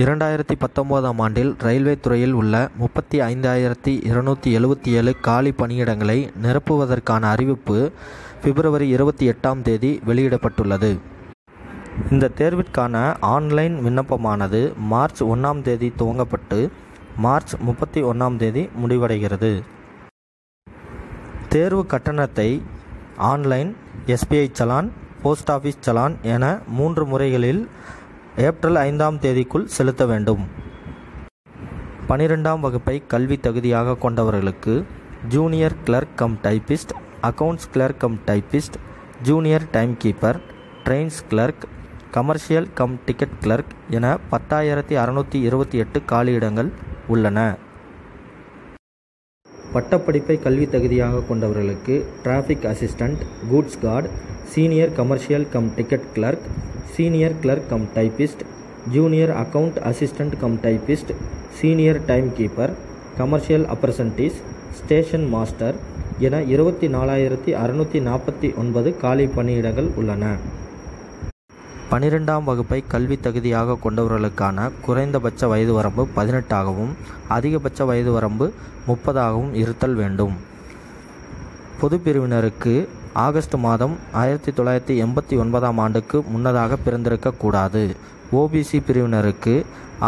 2019ஆம் ஆண்டில் ரயில்வே துறையில் உள்ள 35,277 காலி பணியிடங்களை நிரப்புவதற்கான அறிவிப்பு பிப்ரவரி 28ஆம் தேதி வெளியிடப்பட்டுள்ளது. இந்த தேர்விற்கான ஆன்லைன் விண்ணப்பமானது மார்ச் 1ஆம் தேதி துவங்கப்பட்டு மார்ச் 31ஆம் தேதி முடிவடைகிறது. தேர்வு கட்டணத்தை online, SBI challan, post office challan என 3 முறைகளில் ஏப்ரல் 5ஆம் தேதிக்குள் செலுத்த வேண்டும். 12ஆம் வகுப்பை கல்வி தகுதியாக கொண்டவர்களுக்கு junior clerk cum typist, accounts clerk cum typist, junior time keeper, trains clerk, commercial cum ticket clerk என 10,628 காலியிடங்கள் உள்ளன. பட்டப்படிப்பை கல்வி தகுதியாக கொண்டவர்களுக்கு traffic assistant, goods guard, senior commercial cum ticket clerk, senior clerk cum typist, junior account assistant cum typist, senior time keeper, commercial apprentices, station master என 24,649 காலி பணியிடங்கள் உள்ளன. 12ஆம் வகுப்பை கல்வி தகுதியாக கொண்டவர்களுக்கான குறைந்தபட்ச வயது வரம்பு 18 ஆகவும் அதிகபட்ச வயது வரம்பு 30 ஆகவும் இருத்தல் வேண்டும். பொது பிரிவினருக்கு ஆகஸ்ட் மாதம் 1989ஆம் ஆண்டுக்கு முன்னதாக பிறந்திருக்கக்கூடாது. OBC பிரிவினருக்கு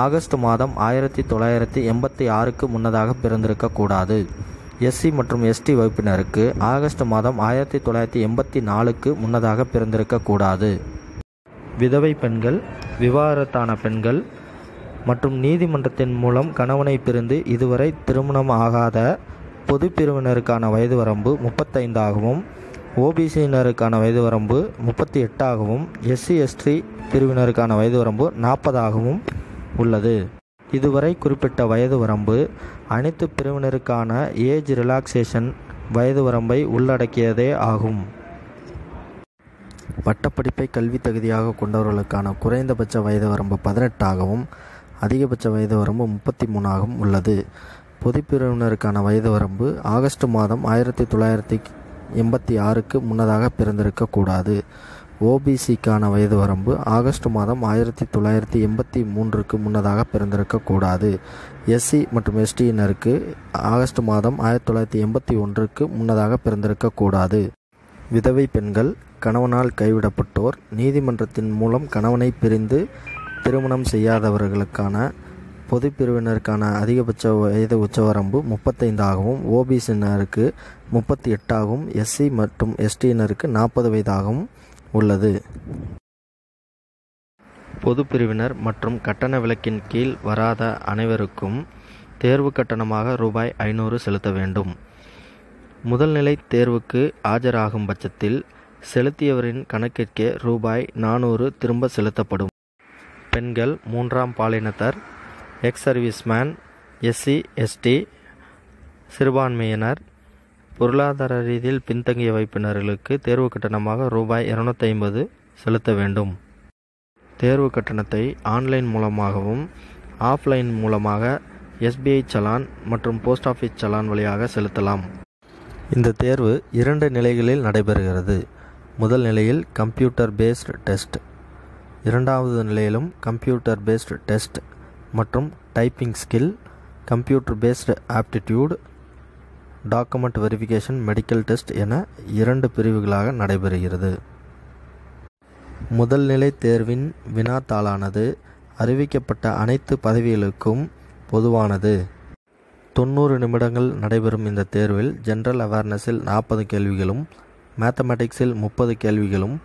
ஆகஸ்ட் மாதம் 1986க்கு முன்னதாக பிறந்திருக்கக்கூடாது. SC மற்றும் ST வகுப்பினருக்கு ஆகஸ்ட் மாதம் 1984க்கு முன்னதாக பிறந்திருக்கக்கூடாது. விதவை பெண்கள், விவாகரத்தான பெண்கள் மற்றும் நீதிமன்றத்தின் மூலம் கணவனை பிரிந்து இதுவரை திருமணம் ஆகாத பொது பிரிவினருக்கான வயது வரம்பு 35 ஆகவும் OBCயினருக்கான வயது வரம்பு 38 ஆகவும் SC/ST பிரிவினருக்கான வயது வரம்பு 40 ஆகவும் உள்ளது. இதுவரை குறிப்பிட்ட வயது வரம்பு அனைத்து பிரிவினருக்கான ஏஜ் ரிலாக்சேஷன் வயது வரம்பை உள்ளடக்கியதே ஆகும். பட்டப்படிப்பை கல்வி தகுதியாக கொண்டவர்களுக்கான குறைந்தபட்ச வயது வரம்பு 18 ஆகவும் அதிகபட்ச வயது வரம்பு 33 ஆகவும் உள்ளது. பொது பிரிவினருக்கான வயது வரம்பு ஆகஸ்ட் மாதம் 1986க்கு முன்னதாக பிறந்திருக்கக்கூடாது. OBCக்கான வயது வரம்பு ஆகஸ்ட் மாதம் 1983க்கு முன்னதாக பிறந்திருக்கக்கூடாது. SC மற்றும் STயினருக்கு ஆகஸ்ட் மாதம் 1981க்கு முன்னதாக பிறந்திருக்கக்கூடாது. விதவை பெண்கள், கணவனால் கைவிடப்பட்டோர், நீதிமன்றத்தின் மூலம் கணவனை பிரிந்து திருமணம் செய்யாதவர்களுக்கான பொது பிரிவினருக்கான அதிகபட்ச வயது உச்சவரம்பு 35 ஆகவும் OBCயினருக்கு 38 ஆகவும் SC மற்றும் STயினருக்கு 40 வயதாகவும் உள்ளது. பொது பிரிவினர் மற்றும் கட்டண விலக்கின் கீழ் வராத அனைவருக்கும் தேர்வு கட்டணமாக ரூபாய் 500 செலுத்த வேண்டும். முதல்நிலை தேர்வுக்கு ஆஜராகும் பட்சத்தில் செலுத்தியவரின் கணக்கிற்கே ரூபாய் 400 திரும்ப செலுத்தப்படும். பெண்கள், 3ஆம் பாலினத்தர், எக்ஸ் சர்வீஸ்மேன், SC, ST, சிறுபான்மையினர், பொருளாதார ரீதியில் பின்தங்கிய வகுப்பினர்களுக்கு தேர்வு கட்டணமாக ரூபாய் 250 செலுத்த வேண்டும். தேர்வு கட்டணத்தை ஆன்லைன் மூலமாகவும் ஆஃப்லைன் மூலமாக SBI சலான் மற்றும் போஸ்ட் ஆஃபீஸ் சலான் வழியாக செலுத்தலாம். இந்த தேர்வு 2 நிலைகளில் நடைபெறுகிறது. முதல் நிலையில் கம்ப்யூட்டர் பேஸ்டு டெஸ்ட், இரண்டாவது நிலையிலும் கம்ப்யூட்டர் பேஸ்டு டெஸ்ட் மற்றும் typing skill, computer based aptitude, document verification, medical test என 2 பிரிவுகளாக நடைபெறுகிறது. முதல் நிலை தேர்வின் வினாத்தாளானது அறிவிக்கப்பட்ட அனைத்து பதவிகளுக்கும் பொதுவானது. 90 நிமிடங்கள் நடைபெறும் இந்த தேர்வில் ஜெனரல் அவேர்னஸில் 40 கேள்விகளும், மேத்தமெட்டிக்ஸில் 30 கேள்விகளும்,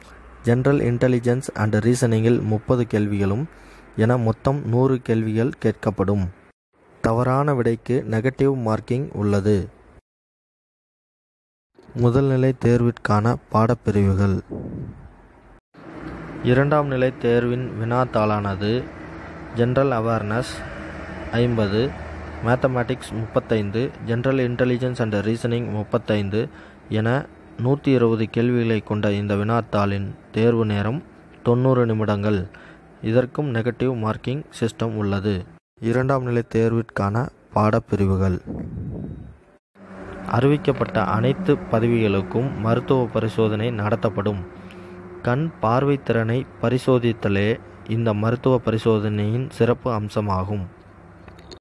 ஜெனரல் இன்டெலிஜென்ஸ் அண்ட் ரீசனிங்கில் 30 கேள்விகளும் என மொத்தம் 100 கேள்விகள் கேட்கப்படும். தவறான விடைக்கு நெகட்டிவ் மார்க்கிங் உள்ளது. முதல்நிலை தேர்விற்கான பாடப்பிரிவுகள். இரண்டாம் நிலை தேர்வின் வினாத்தாளானது general awareness 50, mathematics 35, general intelligence and reasoning 35 என 120 கேள்விகளை கொண்ட இந்த வினாத்தாளின் தேர்வு நேரம் 90 நிமிடங்கள். இதற்கும் நெகட்டிவ் மார்க்கிங் சிஸ்டம் உள்ளது. இரண்டாம் நிலை தேர்விற்கான பாடப்பிரிவுகள். அறிவிக்கப்பட்ட அனைத்து பதவிகளுக்கும் மருத்துவ பரிசோதனை நடத்தப்படும். கண் பார்வைத்திறனை பரிசோதித்தலே இந்த மருத்துவ பரிசோதனையின் சிறப்பு அம்சமாகும்.